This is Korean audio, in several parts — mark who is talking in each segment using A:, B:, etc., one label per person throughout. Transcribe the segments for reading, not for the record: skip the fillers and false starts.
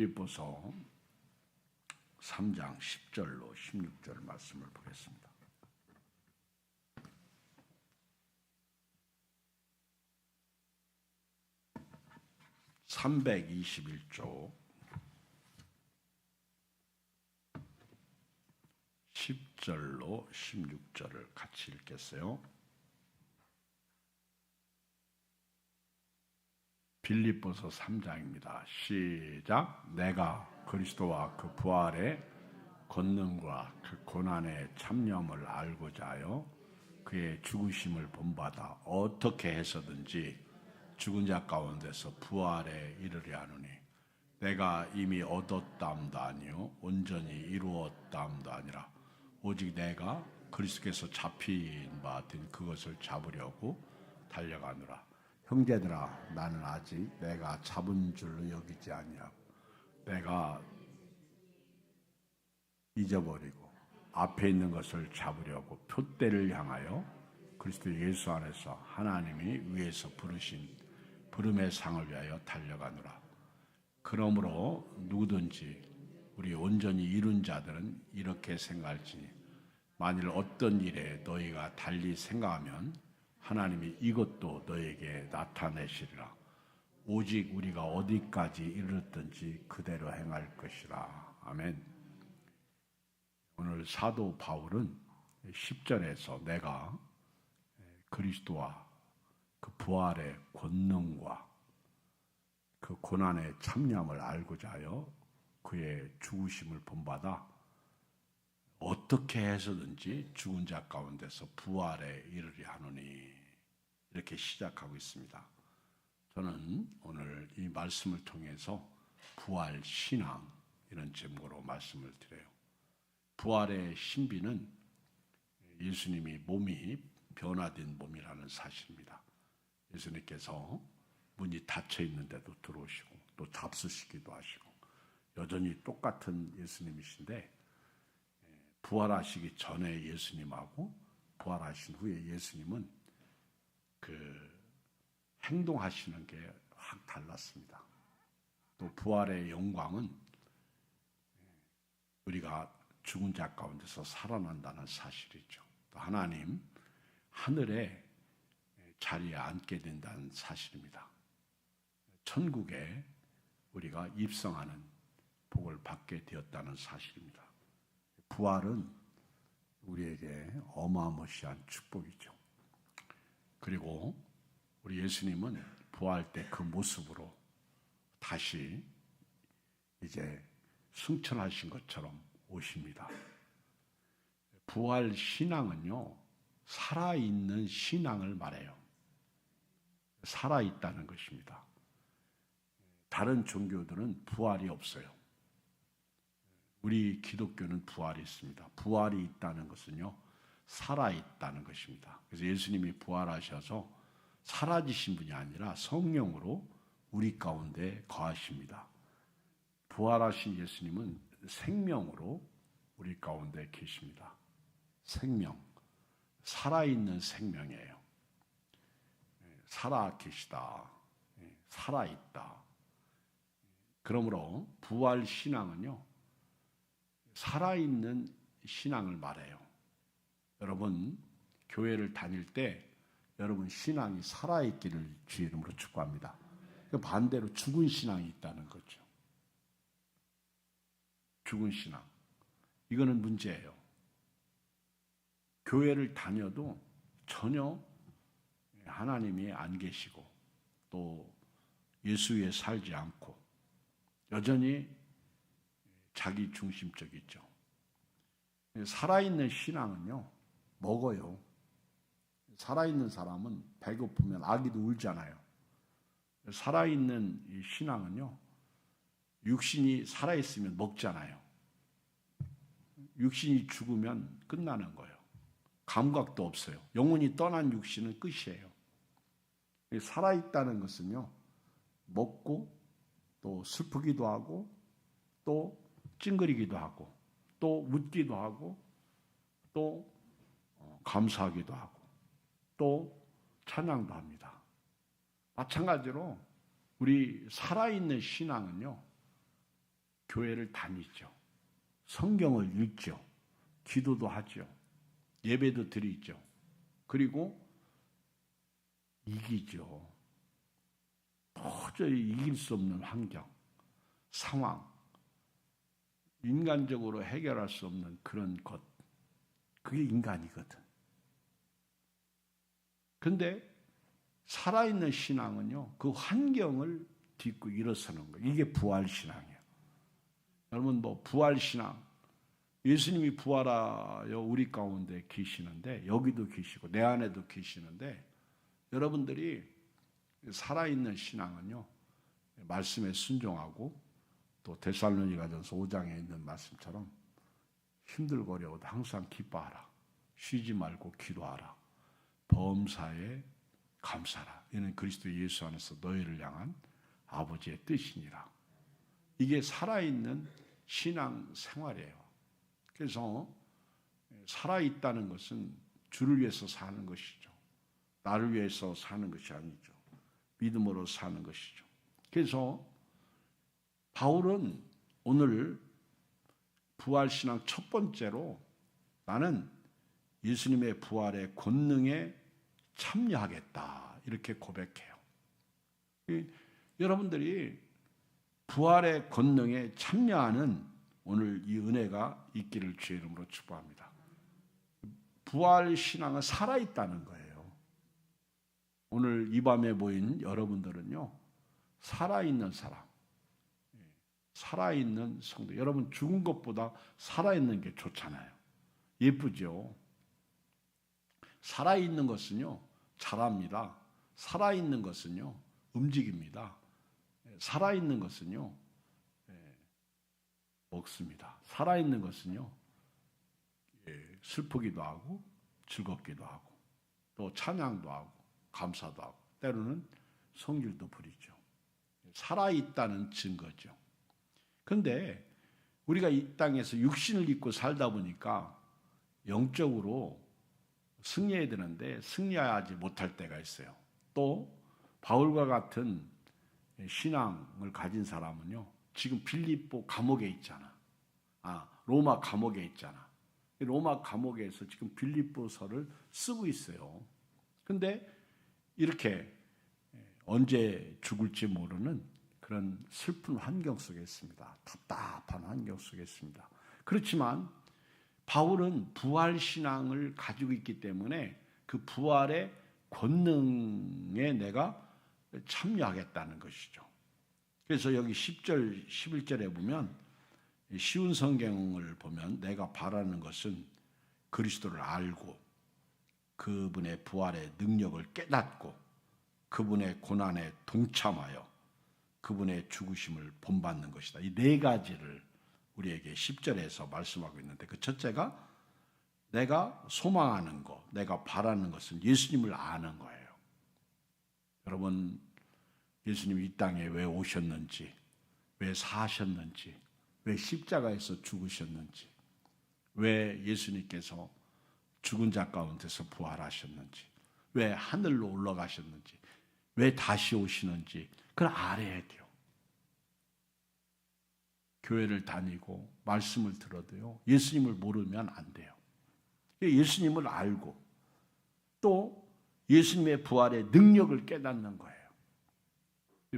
A: 빌립보서 3장 10절로 16절 말씀을 보겠습니다. (321조) 10절로 16절을 같이 읽겠어요. 빌립보서 3장입니다. 시작. 내가 그리스도와 그 부활의 권능과 그 고난의 참념을 알고자 하여 그의 죽으심을 본받아 어떻게 해서든지 죽은 자 가운데서 부활에 이르려 하노니 내가 이미 얻었다함도 아니요 온전히 이루었다함도 아니라 오직 내가 그리스도께서 잡힌 바 된 그것을 잡으려고 달려가노라. 형제들아, 나는 아직 내가 잡은 줄로 여기지 아니하고 내가 잊어버리고 앞에 있는 것을 잡으려고 표대를 향하여 그리스도 예수 안에서 하나님이 위에서 부르신 부름의 상을 위하여 달려가노라. 그러므로 누구든지 우리 온전히 이룬 자들은 이렇게 생각할지니 만일 어떤 일에 너희가 달리 생각하면 하나님이 이것도 너에게 나타내시리라. 오직 우리가 어디까지 이르렀든지 그대로 행할 것이라. 아멘. 오늘 사도 바울은 10절에서 내가 그리스도와 그 부활의 권능과 그 고난의 참념을 알고자 하여 그의 죽으심을 본받아 어떻게 해서든지 죽은 자 가운데서 부활에 이르려 하노니 이렇게 시작하고 있습니다. 저는 오늘 이 말씀을 통해서 부활 신앙 이런 제목으로 말씀을 드려요. 부활의 신비는 예수님이 몸이 변화된 몸이라는 사실입니다. 예수님께서 문이 닫혀 있는데도 들어오시고 또 잡수시기도 하시고 여전히 똑같은 예수님이신데 부활하시기 전에 예수님하고 부활하신 후에 예수님은 그 행동하시는 게 확 달랐습니다. 또 부활의 영광은 우리가 죽은 자 가운데서 살아난다는 사실이죠. 또 하나님 하늘의 자리에 앉게 된다는 사실입니다. 천국에 우리가 입성하는 복을 받게 되었다는 사실입니다. 부활은 우리에게 어마무시한 축복이죠. 그리고 우리 예수님은 부활 때 그 모습으로 다시 이제 승천하신 것처럼 오십니다. 부활 신앙은요, 살아있는 신앙을 말해요. 살아있다는 것입니다. 다른 종교들은 부활이 없어요. 우리 기독교는 부활이 있습니다. 부활이 있다는 것은요, 살아있다는 것입니다. 그래서 예수님이 부활하셔서 사라지신 분이 아니라 성령으로 우리 가운데 거하십니다. 부활하신 예수님은 생명으로 우리 가운데 계십니다. 생명, 살아있는 생명이에요. 살아 계시다, 살아있다. 그러므로 부활 신앙은요, 살아있는 신앙을 말해요. 여러분, 교회를 다닐 때 여러분 신앙이 살아있기를 주의 이름으로 축복합니다. 반대로 죽은 신앙이 있다는 거죠. 죽은 신앙. 이거는 문제예요. 교회를 다녀도 전혀 하나님이 안 계시고 또 예수 위에 살지 않고 여전히 자기 중심적이죠. 살아있는 신앙은요, 먹어요. 살아있는 사람은 배고프면 아기도 울잖아요. 살아있는 이 신앙은요, 육신이 살아있으면 먹잖아요. 육신이 죽으면 끝나는 거예요. 감각도 없어요. 영혼이 떠난 육신은 끝이에요. 살아있다는 것은요, 먹고 또 슬프기도 하고 또 찡그리기도 하고 또 웃기도 하고 또 감사하기도 하고 또 찬양도 합니다. 마찬가지로 우리 살아있는 신앙은요, 교회를 다니죠. 성경을 읽죠. 기도도 하죠. 예배도 드리죠. 그리고 이기죠. 도저히 이길 수 없는 환경, 상황, 인간적으로 해결할 수 없는 그런 것, 그게 인간이거든. 그런데 살아있는 신앙은요, 그 환경을 딛고 일어서는 거예요. 이게 부활신앙이에요. 여러분, 부활신앙, 예수님이 부활하여 우리 가운데 계시는데, 여기도 계시고 내 안에도 계시는데, 여러분들이 살아있는 신앙은요, 말씀에 순종하고 또 데살로니가전서 5장에 있는 말씀처럼 힘들고 어려워도 항상 기뻐하라. 쉬지 말고 기도하라. 범사에 감사라. 이는 그리스도 예수 안에서 너희를 향한 아버지의 뜻이니라. 이게 살아있는 신앙 생활이에요. 그래서 살아있다는 것은 주를 위해서 사는 것이죠. 나를 위해서 사는 것이 아니죠. 믿음으로 사는 것이죠. 그래서 바울은 오늘 부활신앙 첫 번째로 나는 예수님의 부활의 권능에 참여하겠다 이렇게 고백해요. 여러분들이 부활의 권능에 참여하는 오늘 이 은혜가 있기를 주의 이름으로 축복합니다. 부활신앙은 살아있다는 거예요. 오늘 이 밤에 모인 여러분들은요, 살아있는 사람, 살아있는 성도. 여러분, 죽은 것보다 살아있는 게 좋잖아요. 예쁘죠? 살아있는 것은요, 자랍니다. 살아있는 것은요, 움직입니다. 살아있는 것은요, 먹습니다. 살아있는 것은요, 슬프기도 하고, 즐겁기도 하고, 또 찬양도 하고, 감사도 하고, 때로는 성질도 부리죠. 살아있다는 증거죠. 그런데 우리가 이 땅에서 육신을 입고 살다 보니까 영적으로 승리해야 되는데 승리하지 못할 때가 있어요. 또 바울과 같은 신앙을 가진 사람은요, 지금 빌립보 감옥에 있잖아. 로마 감옥에 있잖아. 로마 감옥에서 지금 빌립보서를 쓰고 있어요. 근데 이렇게 언제 죽을지 모르는 그런 슬픈 환경 속에 있습니다. 답답한 환경 속에 있습니다. 그렇지만 바울은 부활신앙을 가지고 있기 때문에 그 부활의 권능에 내가 참여하겠다는 것이죠. 그래서 여기 10절, 11절에 보면 쉬운 성경을 보면 내가 바라는 것은 그리스도를 알고 그분의 부활의 능력을 깨닫고 그분의 고난에 동참하여 그분의 죽으심을 본받는 것이다. 이 네 가지를 우리에게 10절에서 말씀하고 있는데 그 첫째가 내가 소망하는 것, 내가 바라는 것은 예수님을 아는 거예요. 여러분, 예수님이 이 땅에 왜 오셨는지, 왜 사셨는지, 왜 십자가에서 죽으셨는지, 왜 예수님께서 죽은 자 가운데서 부활하셨는지, 왜 하늘로 올라가셨는지, 왜 다시 오시는지 그걸 알아야 돼요. 교회를 다니고 말씀을 들어도요, 예수님을 모르면 안 돼요. 예수님을 알고 또 예수님의 부활의 능력을 깨닫는 거예요.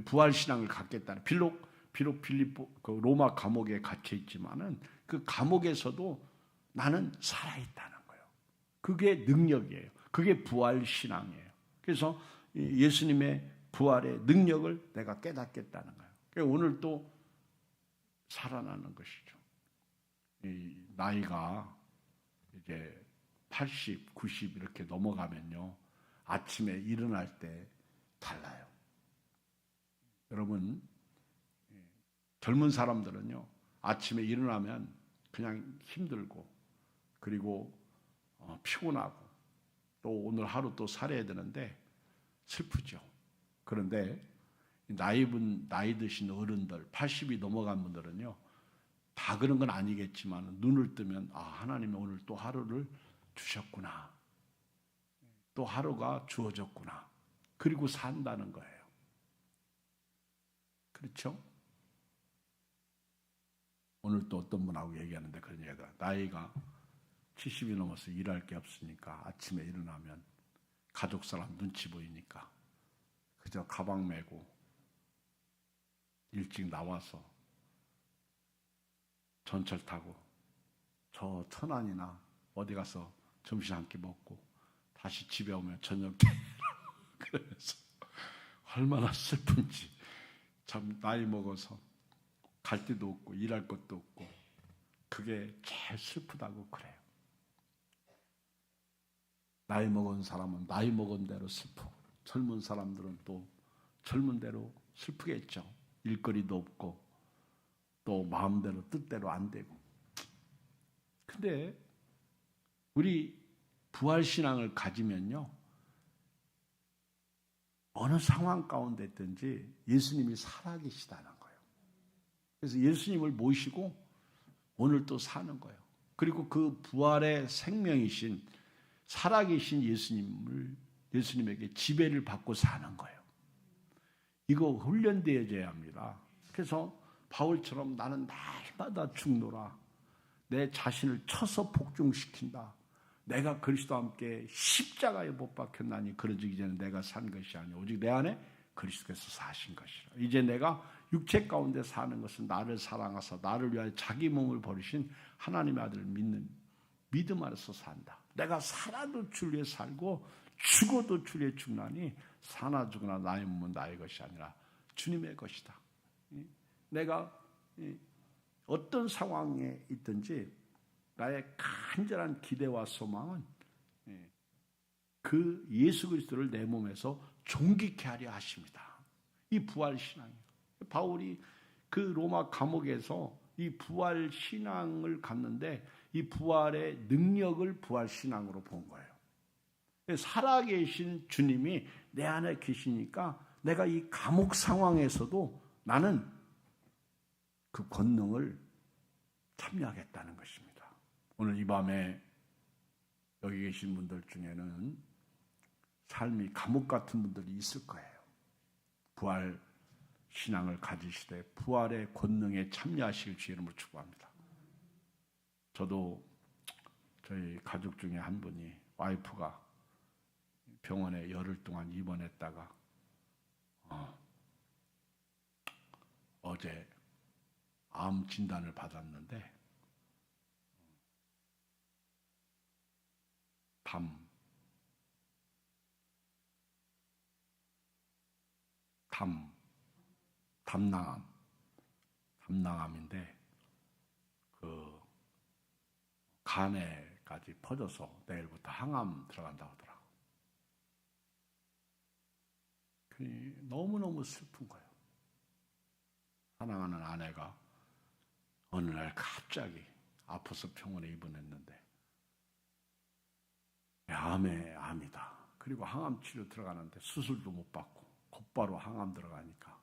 A: 부활신앙을 갖겠다는, 비록 빌립보 그 로마 감옥에 갇혀 있지만은 그 감옥에서도 나는 살아있다는 거예요. 그게 능력이에요. 그게 부활신앙이에요. 그래서 예수님의 부활의 능력을 내가 깨닫겠다는 거예요. 그러니까 오늘 또 살아나는 것이죠. 이 나이가 이제 80, 90 이렇게 넘어가면요, 아침에 일어날 때 달라요. 여러분, 젊은 사람들은요, 아침에 일어나면 그냥 힘들고 그리고 피곤하고 또 오늘 하루 또 살아야 되는데 슬프죠. 그런데 나이 드신 어른들, 80이 넘어간 분들은요, 다 그런 건 아니겠지만 눈을 뜨면 하나님이 오늘 또 하루를 주셨구나. 또 하루가 주어졌구나. 그리고 산다는 거예요. 그렇죠? 오늘 또 어떤 분하고 얘기하는데 그런 얘기가, 나이가 70이 넘어서 일할 게 없으니까 아침에 일어나면 가족 사람 눈치 보이니까 그저 가방 메고 일찍 나와서 전철 타고 저 천안이나 어디 가서 점심 한 끼 먹고 다시 집에 오면 저녁 때 그러면서 얼마나 슬픈지, 참 나이 먹어서 갈 데도 없고 일할 것도 없고 그게 제일 슬프다고 그래요. 나이 먹은 사람은 나이 먹은 대로 슬프고 젊은 사람들은 또 젊은 대로 슬프겠죠. 일거리도 없고 또 마음대로 뜻대로 안 되고. 근데 우리 부활신앙을 가지면요, 어느 상황 가운데 있든지 예수님이 살아계시다는 거예요. 그래서 예수님을 모시고 오늘 또 사는 거예요. 그리고 그 부활의 생명이신 살아계신 예수님에게 지배를 받고 사는 거예요. 이거 훈련되어져야 합니다. 그래서 바울처럼 나는 날마다 죽노라, 내 자신을 쳐서 복종시킨다, 내가 그리스도와 함께 십자가에 못 박혔나니 그러지 이제는 내가 산 것이 아니오 오직 내 안에 그리스도께서 사신 것이라. 이제 내가 육체 가운데 사는 것은 나를 사랑하사 나를 위하여 자기 몸을 버리신 하나님의 아들을 믿는 믿음 안에서 산다. 내가 살아도 주를 위해 살고 죽어도 주를 위해 죽나니 사나 죽으나 나의 몸은 나의 것이 아니라 주님의 것이다. 내가 어떤 상황에 있든지 나의 간절한 기대와 소망은 그 예수 그리스도를 내 몸에서 존귀케 하려 하십니다. 이 부활 신앙이에요. 바울이 그 로마 감옥에서 이 부활 신앙을 갖는데 이 부활의 능력을 부활 신앙으로 본 거예요. 살아계신 주님이 내 안에 계시니까 내가 이 감옥 상황에서도 나는 그 권능을 참여하겠다는 것입니다. 오늘 이 밤에 여기 계신 분들 중에는 삶이 감옥 같은 분들이 있을 거예요. 부활 신앙을 가지시되 부활의 권능에 참여하실 주 이름으로 축복합니다. 저도 저희 가족 중에 한 분이, 와이프가 병원에 열흘 동안 입원했다가 어제 암 진단을 받았는데 담낭암인데 그 간에까지 퍼져서 내일부터 항암 들어간다고 하더라고. 너무너무 슬픈 거예요. 사랑하는 아내가 어느 날 갑자기 아파서 병원에 입원했는데 암이다. 그리고 항암 치료 들어가는데 수술도 못 받고 곧바로 항암 들어가니까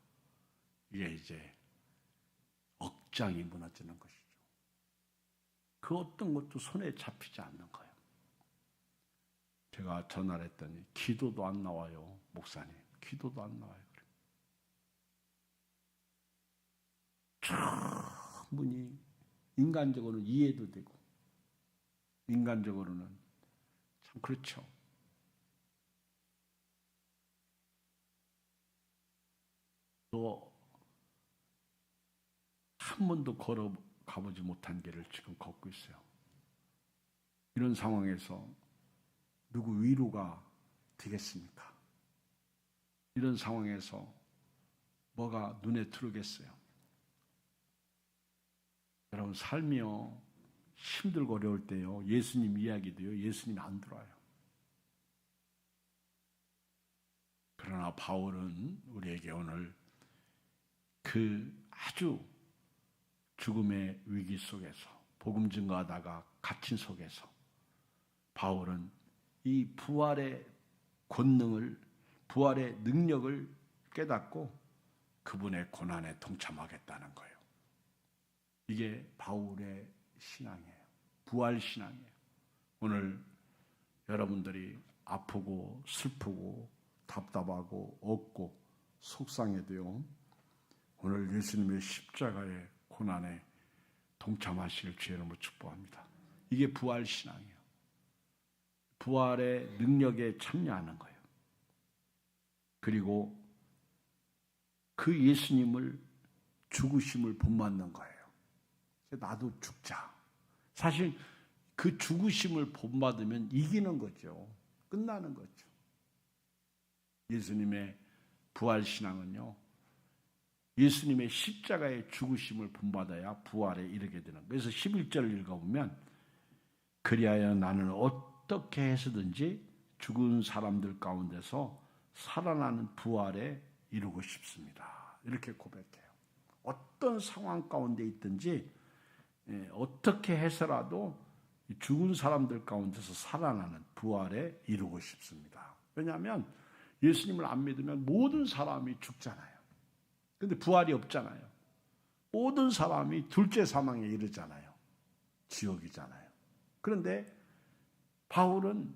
A: 이게 이제 억장이 무너지는 것이죠. 그 어떤 것도 손에 잡히지 않는 거예요. 제가 전화를 했더니 기도도 안 나와요. 목사님, 기도도 안 나와요. 충분히 인간적으로는 이해도 되고 인간적으로는 참 그렇죠. 또 한 번도 걸어가보지 못한 길을 지금 걷고 있어요. 이런 상황에서 누구 위로가 되겠습니까? 이런 상황에서 뭐가 눈에 들어오겠어요? 여러분, 삶이요, 힘들고 어려울 때요, 예수님 이야기도요, 예수님이 안 들어와요. 그러나 바울은 우리에게 오늘 그 아주 죽음의 위기 속에서 복음 증거하다가 갇힌 속에서 바울은 이 부활의 권능을, 부활의 능력을 깨닫고 그분의 고난에 동참하겠다는 거예요. 이게 바울의 신앙이에요. 부활 신앙이에요. 오늘 여러분들이 아프고 슬프고 답답하고 없고 속상해도요, 오늘 예수님의 십자가의 고난에 동참하시길 주의 이름으로 축복합니다. 이게 부활 신앙이에요. 부활의 능력에 참여하는 거예요. 그리고 그 예수님을 죽으심을 본받는 거예요. 나도 죽자. 사실 그 죽으심을 본받으면 이기는 거죠. 끝나는 거죠. 예수님의 부활 신앙은요, 예수님의 십자가의 죽으심을 본받아야 부활에 이르게 되는 거예요. 그래서 11절을 읽어보면 그리하여 나는 어떻게 해서든지 죽은 사람들 가운데서 살아나는 부활에 이루고 싶습니다. 이렇게 고백해요. 어떤 상황 가운데 있든지 어떻게 해서라도 죽은 사람들 가운데서 살아나는 부활에 이루고 싶습니다. 왜냐하면 예수님을 안 믿으면 모든 사람이 죽잖아요. 근데 부활이 없잖아요. 모든 사람이 둘째 사망에 이르잖아요. 지옥이잖아요. 그런데 바울은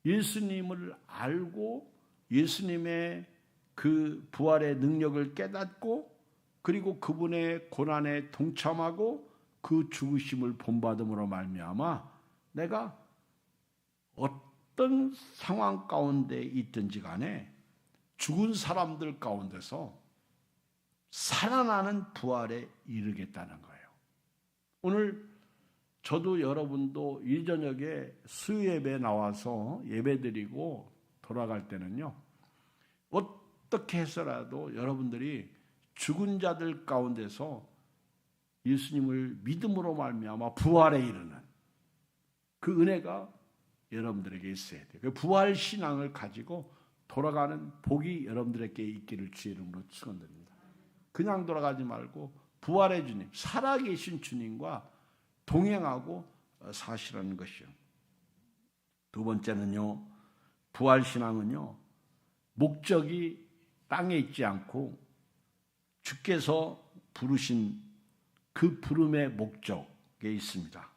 A: 예수님을 알고 예수님의 그 부활의 능력을 깨닫고 그리고 그분의 고난에 동참하고 그 죽으심을 본받음으로 말미암아 내가 어떤 상황 가운데 있든지 간에 죽은 사람들 가운데서 살아나는 부활에 이르겠다는 거예요. 오늘 저도 여러분도 이 저녁에 수요예배에 나와서 예배드리고 돌아갈 때는요, 어떻게 해서라도 여러분들이 죽은 자들 가운데서 예수님을 믿음으로 말미암아 부활에 이르는 그 은혜가 여러분들에게 있어야 돼요. 그 부활 신앙을 가지고 돌아가는 복이 여러분들에게 있기를 주의 이름으로 축원드립니다. 그냥 돌아가지 말고 부활의 주님, 살아계신 주님과 동행하고 사시라는 것이요. 두 번째는요, 부활 신앙은요, 목적이 땅에 있지 않고 주께서 부르신 그 부름의 목적에 있습니다.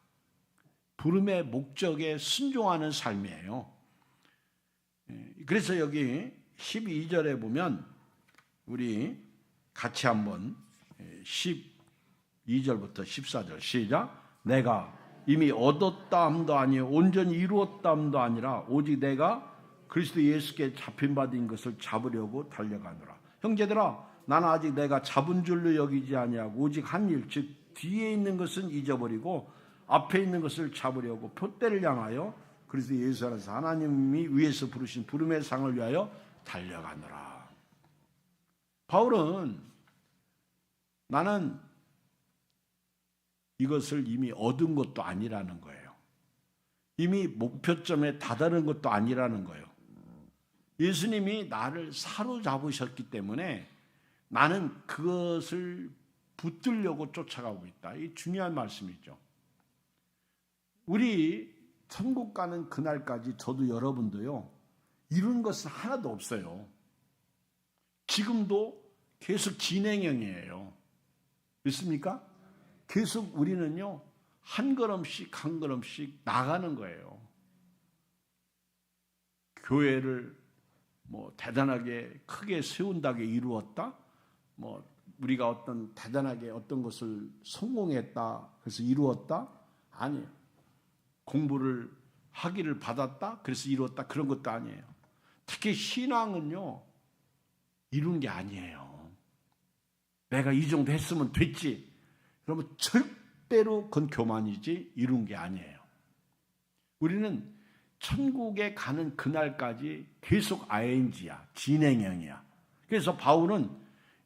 A: 부름의 목적에 순종하는 삶이에요. 그래서 여기 12절에 보면 우리 같이 한번 12절부터 14절 시작. 내가 이미 얻었다 함도 아니요 온전히 이루었다 함도 아니라 오직 내가 그리스도 예수께 잡힌 바 된 것을 잡으려고 달려가노라. 형제들아, 나는 아직 내가 잡은 줄로 여기지 아니하고 오직 한 일, 즉 뒤에 있는 것은 잊어버리고 앞에 있는 것을 잡으려고 표대를 향하여 그리스도 예수 안에서 하나님이 위에서 부르신 부름의 상을 위하여 달려가노라. 바울은 나는 이것을 이미 얻은 것도 아니라는 거예요. 이미 목표점에 다다른 것도 아니라는 거예요. 예수님이 나를 사로잡으셨기 때문에 나는 그것을 붙들려고 쫓아가고 있다. 이 중요한 말씀이죠. 우리 천국 가는 그날까지 저도 여러분도요, 이룬 것은 하나도 없어요. 지금도 계속 진행형이에요. 믿습니까? 계속 우리는요, 한 걸음씩 한 걸음씩 나가는 거예요. 교회를 대단하게 크게 세운다고 이루었다? 우리가 어떤 대단하게 어떤 것을 성공했다, 그래서 이루었다? 아니에요. 공부를 학위를 받았다, 그래서 이루었다, 그런 것도 아니에요. 특히 신앙은요, 이룬 게 아니에요. 내가 이 정도 했으면 됐지. 그러면 절대로 그건 교만이지 이룬 게 아니에요. 우리는 천국에 가는 그날까지 계속 ING야, 진행형이야. 그래서 바울은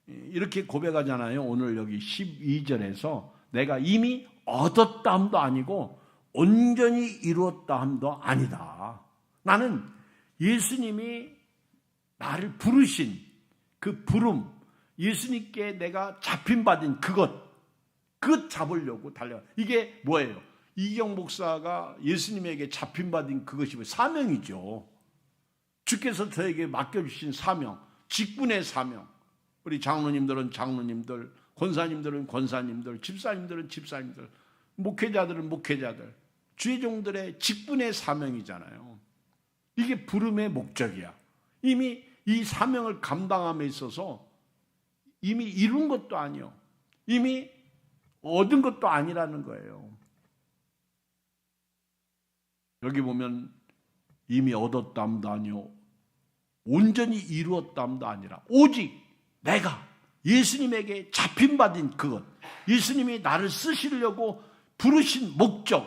A: 이렇게 고백하잖아요. 오늘 여기 12절에서 내가 이미 얻었다 함도 아니고 온전히 이루었다 함도 아니다. 나는 예수님이 나를 부르신 그 부름, 예수님께 내가 잡힌 받은 그것 잡으려고 달려. 이게 뭐예요? 이경 목사가 예수님에게 잡힌 받은 그것이 사명이죠. 주께서 저에게 맡겨주신 사명, 직분의 사명. 우리 장로님들은 장로님들, 권사님들은 권사님들, 집사님들은 집사님들, 목회자들은 목회자들, 주의 종들의 직분의 사명이잖아요. 이게 부름의 목적이야. 이미 이 사명을 감당함에 있어서 이미 이룬 것도 아니요, 이미 얻은 것도 아니라는 거예요. 여기 보면 이미 얻었담도 아니요 온전히 이루었담도 아니라 오직 내가 예수님에게 잡힌 바인 그것, 예수님이 나를 쓰시려고 부르신 목적,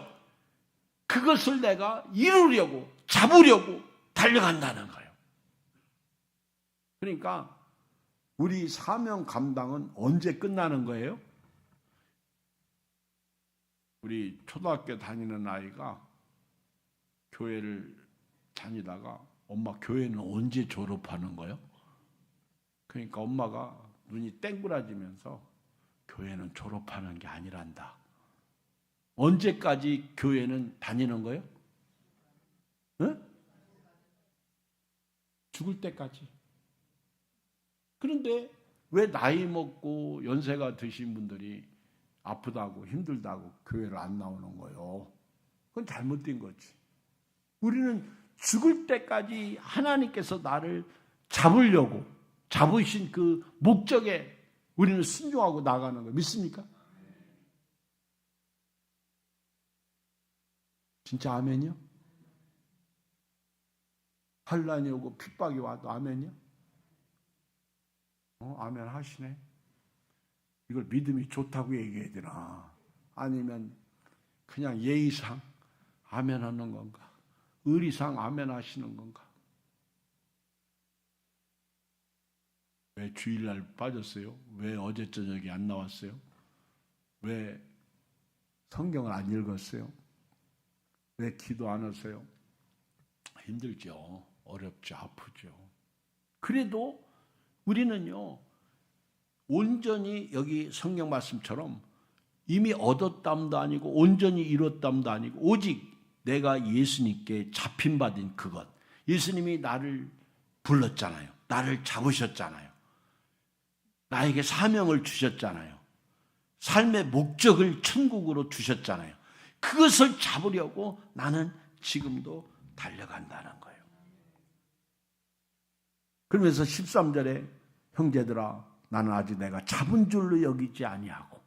A: 그것을 내가 이루려고 잡으려고 달려간다는 거예요. 그러니까 우리 사명 감당은 언제 끝나는 거예요? 우리 초등학교 다니는 아이가 교회를 다니다가 엄마 교회는 언제 졸업하는 거예요? 그러니까 엄마가 눈이 땡그라지면서 교회는 졸업하는 게 아니란다. 언제까지 교회는 다니는 거예요? 응? 죽을 때까지. 그런데 왜 나이 먹고 연세가 드신 분들이 아프다고 힘들다고 교회를 안 나오는 거예요? 그건 잘못된 거지. 우리는 죽을 때까지 하나님께서 나를 잡으려고 잡으신 그 목적에 우리는 순종하고 나가는 거 믿습니까? 진짜 아멘이요? 환난이 오고 핍박이 와도 아멘이요? 아멘 하시네. 이걸 믿음이 좋다고 얘기해야 되나? 아니면 그냥 예의상 아멘 하는 건가? 의리상 아멘 하시는 건가? 왜 주일날 빠졌어요? 왜 어제 저녁에 안 나왔어요? 왜 성경을 안 읽었어요? 왜 기도 안 하세요? 힘들죠. 어렵죠. 아프죠. 그래도 우리는요, 온전히 여기 성경 말씀처럼 이미 얻었담도 아니고 온전히 이뤘담도 아니고 오직 내가 예수님께 잡힌 바인 그것. 예수님이 나를 불렀잖아요. 나를 잡으셨잖아요. 나에게 사명을 주셨잖아요. 삶의 목적을 천국으로 주셨잖아요. 그것을 잡으려고 나는 지금도 달려간다는 거예요. 그러면서 13절에 형제들아 나는 아직 내가 잡은 줄로 여기지 아니하고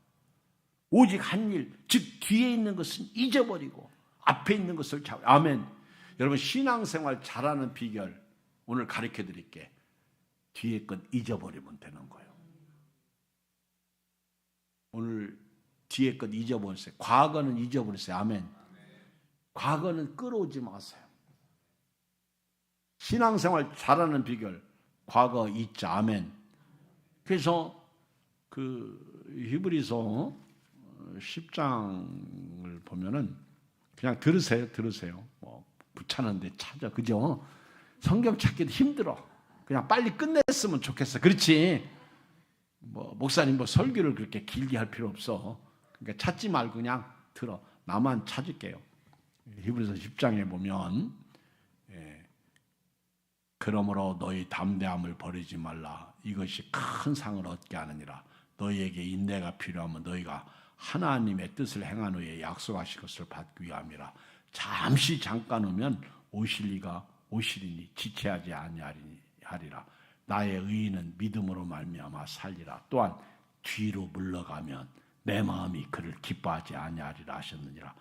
A: 오직 한 일, 즉 뒤에 있는 것은 잊어버리고 앞에 있는 것을 잡아. 아멘. 여러분 신앙생활 잘하는 비결 오늘 가르쳐 드릴게. 뒤에 것 잊어버리면 되는 거예요. 오늘 뒤에 것 잊어버리세요. 과거는 잊어버리세요. 아멘. 과거는 끌어오지 마세요. 신앙생활 잘하는 비결 과거 잊자. 아멘. 그래서 그 히브리서 10장을 보면은 그냥 들으세요. 뭐 붙잡는데 찾아. 그죠? 성경 찾기도 힘들어. 그냥 빨리 끝냈으면 좋겠어. 그렇지? 뭐 목사님 뭐 설교를 그렇게 길게 할 필요 없어. 그러니까 찾지 말고 그냥 들어. 나만 찾을게요. 히브리서 10장에 보면 그러므로 너희 담대함을 버리지 말라. 이것이 큰 상을 얻게 하느니라. 너희에게 인내가 필요하면 너희가 하나님의 뜻을 행한 후에 약속하신 것을 받기 위함이라. 잠깐 오면 오실 이가 오시리니 지체하지 아니하리라. 나의 의인은 믿음으로 말미암아 살리라. 또한 뒤로 물러가면 내 마음이 그를 기뻐하지 아니하리라 하셨느니라.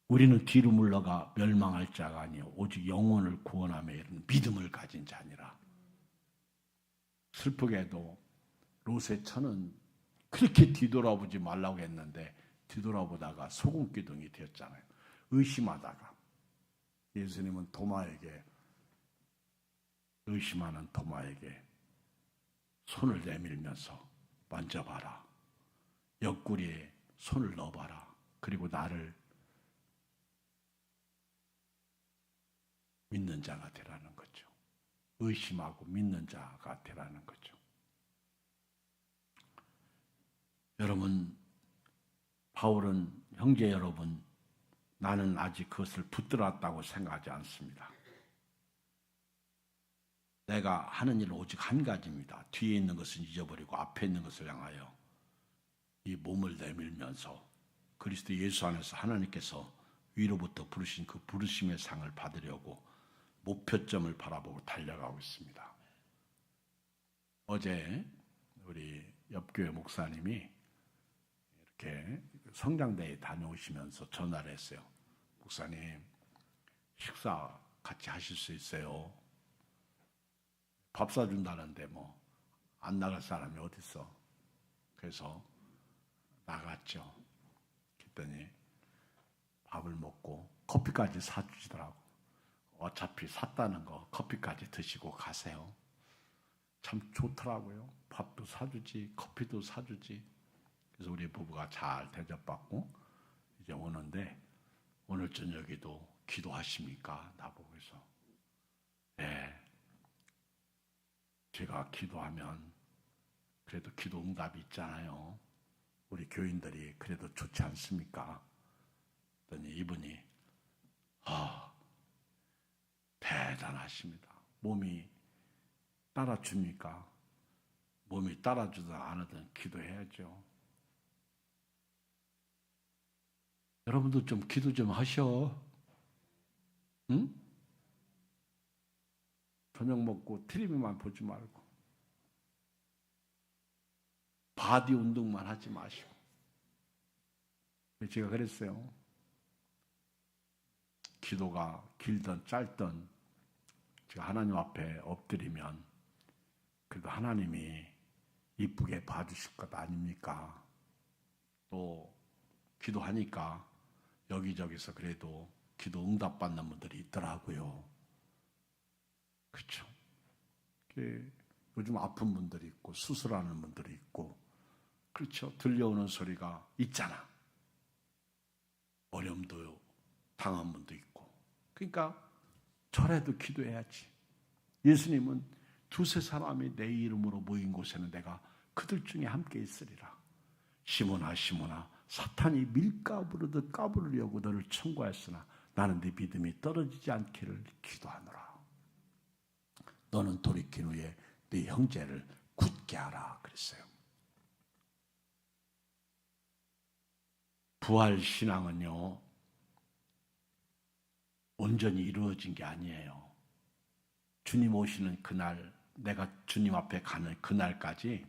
A: 우리는 뒤로 물러가 멸망할 자가 아니요 오직 영혼을 구원하며 이르는 믿음을 가진 자니라. 슬프게도 롯의 처는 그렇게 뒤돌아보지 말라고 했는데 뒤돌아보다가 소금기둥이 되었잖아요. 의심하다가 예수님은 의심하는 도마에게 손을 내밀면서 만져봐라. 옆구리에 손을 넣어봐라. 그리고 나를 믿는 자가 되라는 거죠. 의심하고 믿는 자가 되라는 거죠. 여러분, 바울은 형제 여러분, 나는 아직 그것을 붙들었다고 생각하지 않습니다. 내가 하는 일은 오직 한 가지입니다. 뒤에 있는 것은 잊어버리고 앞에 있는 것을 향하여 이 몸을 내밀면서 그리스도 예수 안에서 하나님께서 위로부터 부르신 그 부르심의 상을 받으려고 목표점을 바라보고 달려가고 있습니다. 어제 우리 옆교회 목사님이 성장대에 다녀오시면서 전화를 했어요. 목사님, 식사 같이 하실 수 있어요? 밥 사준다는데 뭐 안 나갈 사람이 어딨어. 그래서 나갔죠. 그랬더니 밥을 먹고 커피까지 사주시더라고. 어차피 샀다는 거 커피까지 드시고 가세요. 참 좋더라고요. 밥도 사주지, 커피도 사주지. 그래서 우리 부부가 잘 대접받고 이제 오는데, 오늘 저녁에도 기도하십니까? 나보고 해서. 네. 제가 기도하면 그래도 기도 응답이 있잖아요. 우리 교인들이 그래도 좋지 않습니까? 그랬더니 이분이 대단하십니다. 몸이 따라줍니까? 몸이 따라주든 안 하든 기도해야죠. 여러분도 좀 기도 좀 하셔. 응? 저녁 먹고 TV만 보지 말고 바디 운동만 하지 마시고. 제가 그랬어요. 기도가 길든 짧든 제가 하나님 앞에 엎드리면 그래도 하나님이 이쁘게 봐주실 것 아닙니까? 또 기도하니까 여기저기서 그래도 기도 응답받는 분들이 있더라고요. 그렇죠? 요즘 아픈 분들이 있고 수술하는 분들이 있고, 그렇죠? 들려오는 소리가 있잖아. 어려움도 당한 분도 있고. 그러니까 저라도 기도해야지. 예수님은 두세 사람이 내 이름으로 모인 곳에는 내가 그들 중에 함께 있으리라. 시몬아 시몬아, 사탄이 밀가부르듯 까부르려고 너를 청구하였으나 나는 네 믿음이 떨어지지 않기를 기도하노라. 너는 돌이킨 후에 네 형제를 굳게 하라 그랬어요. 부활신앙은요, 온전히 이루어진 게 아니에요. 주님 오시는 그날, 내가 주님 앞에 가는 그날까지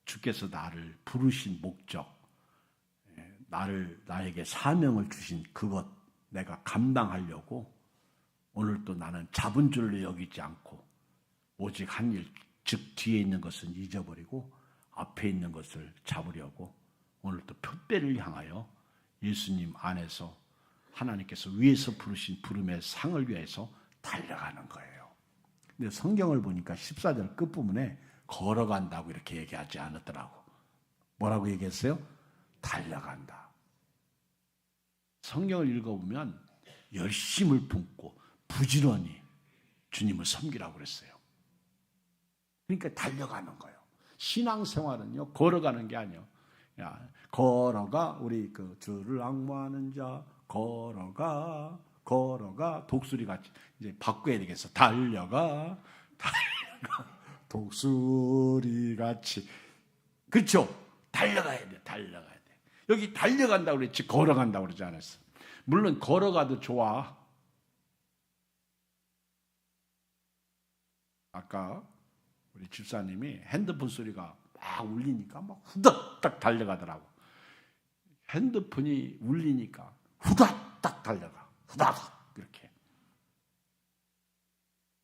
A: 주께서 나를 부르신 목적, 나에게 사명을 주신 그것 내가 감당하려고 오늘 또 나는 잡은 줄로 여기지 않고 오직 한 일, 즉 뒤에 있는 것은 잊어버리고 앞에 있는 것을 잡으려고 오늘 또 표대를 향하여 예수님 안에서 하나님께서 위에서 부르신 부름의 상을 위해서 달려가는 거예요. 근데 성경을 보니까 14절 끝부분에 걸어간다고 이렇게 얘기하지 않았더라고. 뭐라고 얘기했어요? 달려간다. 성경을 읽어보면 열심을 품고 부지런히 주님을 섬기라고 그랬어요. 그러니까 달려가는 거예요. 신앙생활은요, 걸어가는 게 아니에요. 야, 걸어가, 우리 그 주를 앙모하는 자, 걸어가, 독수리 같이 이제 바꿔야 되겠어. 달려가, 독수리 같이. 그렇죠? 달려가야 돼, 달려가야 돼. 여기 달려간다고 그랬지, 걸어간다고 그러지 않았어. 물론 걸어가도 좋아. 아까 우리 집사님이 핸드폰 소리가 막 울리니까 막 후다닥 달려가더라고. 핸드폰이 울리니까 후다닥 달려가. 후다닥 이렇게.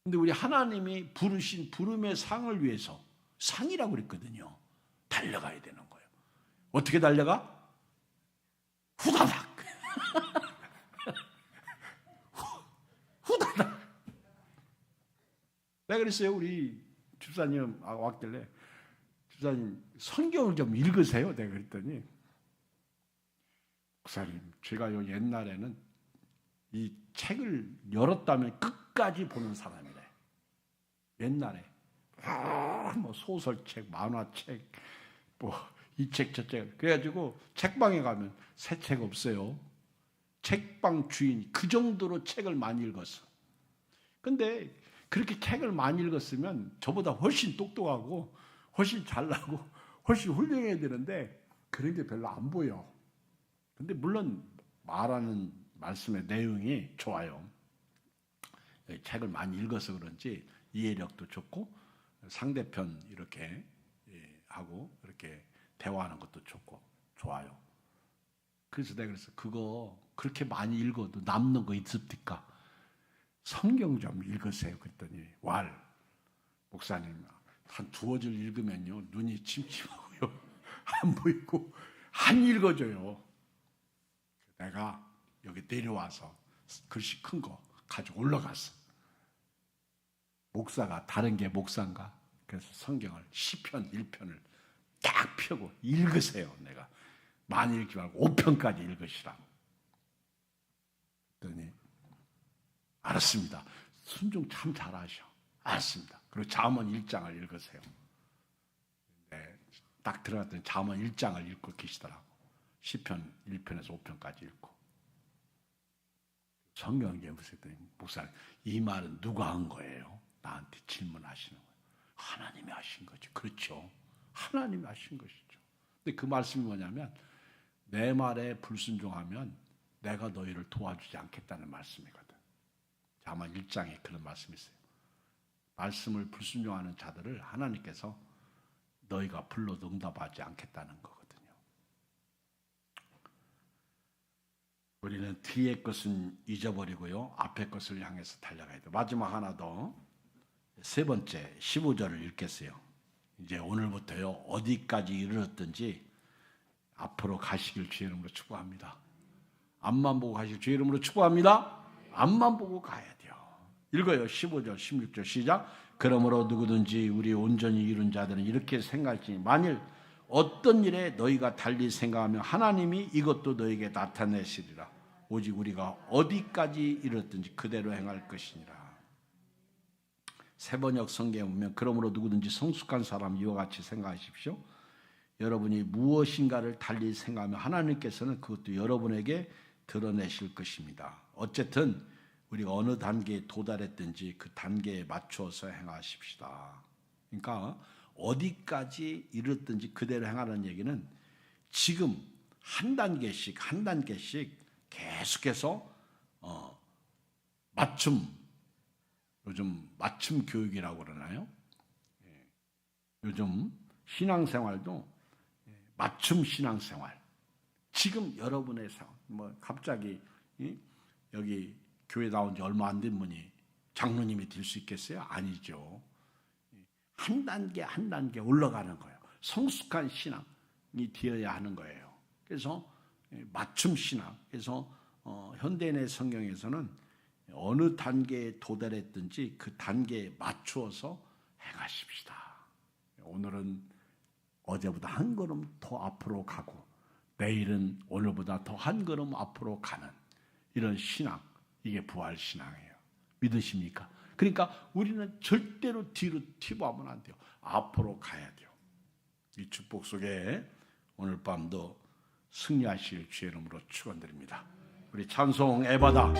A: 근데 우리 하나님이 부르신 부름의 상을 위해서, 상이라고 그랬거든요, 달려가야 되는 거예요. 어떻게 달려가? 후다닥. 후다닥. 내가 그랬어요. 우리 집사님 왔길래, 집사님 성경을 좀 읽으세요. 내가 그랬더니, 목사님 제가요 옛날에는 이 책을 열었다면 끝까지 보는 사람이래. 옛날에 뭐 소설책, 만화책, 뭐 이 책 저 책, 그래가지고 책방에 가면 새 책 없어요. 책방 주인이 그 정도로 책을 많이 읽었어. 근데 그렇게 책을 많이 읽었으면 저보다 훨씬 똑똑하고 훨씬 잘나고 훨씬 훌륭해야 되는데 그런 게 별로 안 보여. 근데 물론 말하는 말씀의 내용이 좋아요. 책을 많이 읽어서 그런지 이해력도 좋고 상대편 이렇게 하고 이렇게 대화하는 것도 좋고 좋아요. 그래서 내가 그래서 그거 그렇게 많이 읽어도 남는 거 있습니까? 성경 좀 읽으세요. 그랬더니 목사님 한 두어 줄 읽으면요 눈이 침침하고요 안 보이고 안 읽어져요. 내가 여기 내려와서 글씨 큰 거 가지고 올라갔어. 목사가 다른 게 목사인가? 그래서 성경을 시편 1편을 딱 펴고 읽으세요. 내가 많이 읽지 말고 5편까지 읽으시라고. 그랬더니 알았습니다. 순종 참 잘하셔. 알았습니다. 그리고 잠언 1장을 읽으세요. 네, 딱 들어갔더니 잠언 1장을 읽고 계시더라고. 시편 1편에서 5편까지 읽고. 성경에 보셨더니 목사님 이 말은 누가 한 거예요? 나한테 질문하시는 거예요. 하나님이 하신 거죠. 그렇죠. 하나님이 하신 것이죠. 근데 그 말씀이 뭐냐면 내 말에 불순종하면 내가 너희를 도와주지 않겠다는 말씀이거든. 잠언 1장에 그런 말씀이 있어요. 말씀을 불순종하는 자들을 하나님께서 너희가 불러도 응답하지 않겠다는 거거든요. 우리는 뒤의 것은 잊어버리고요. 앞의 것을 향해서 달려가야 돼요. 마지막 하나 더. 세 번째 15절을 읽겠어요. 이제 오늘부터요. 어디까지 이르렀든지 앞으로 가시길 주의 이름으로 축복합니다. 앞만 보고 가시길 주의 이름으로 축복합니다. 앞만 보고 가야 돼요. 읽어요. 15절 16절 시작. 그러므로 누구든지 우리 온전히 이룬 자들은 이렇게 생각하시니 만일 어떤 일에 너희가 달리 생각하면 하나님이 이것도 너희에게 나타내시리라. 오직 우리가 어디까지 이르렀든지 그대로 행할 것이니라. 세번역 성경에 보면 그러므로 누구든지 성숙한 사람 이와 같이 생각하십시오. 여러분이 무엇인가를 달리 생각하면 하나님께서는 그것도 여러분에게 드러내실 것입니다. 어쨌든 우리가 어느 단계에 도달했든지 그 단계에 맞추어서 행하십시다. 그러니까 어디까지 이르렀든지 그대로 행하라는 얘기는 지금 한 단계씩 계속해서 요즘 맞춤 교육이라고 그러나요? 요즘 신앙생활도 맞춤 신앙생활. 지금 여러분의 상황, 갑자기 여기 교회 나온 지 얼마 안 된 분이 장로님이 될 수 있겠어요? 아니죠. 한 단계 올라가는 거예요. 성숙한 신앙이 되어야 하는 거예요. 그래서 맞춤 신앙. 그래서 현대인의 성경에서는 어느 단계에 도달했든지 그 단계에 맞추어서 행하십시다. 오늘은 어제보다 한 걸음 더 앞으로 가고 내일은 오늘보다 더 한 걸음 앞으로 가는 이런 신앙, 이게 부활신앙이에요. 믿으십니까? 그러니까 우리는 절대로 뒤로 튀보하면 안 돼요. 앞으로 가야 돼요. 이 축복 속에 오늘 밤도 승리하실 주의 이름으로 축원드립니다. 우리 찬송 에바다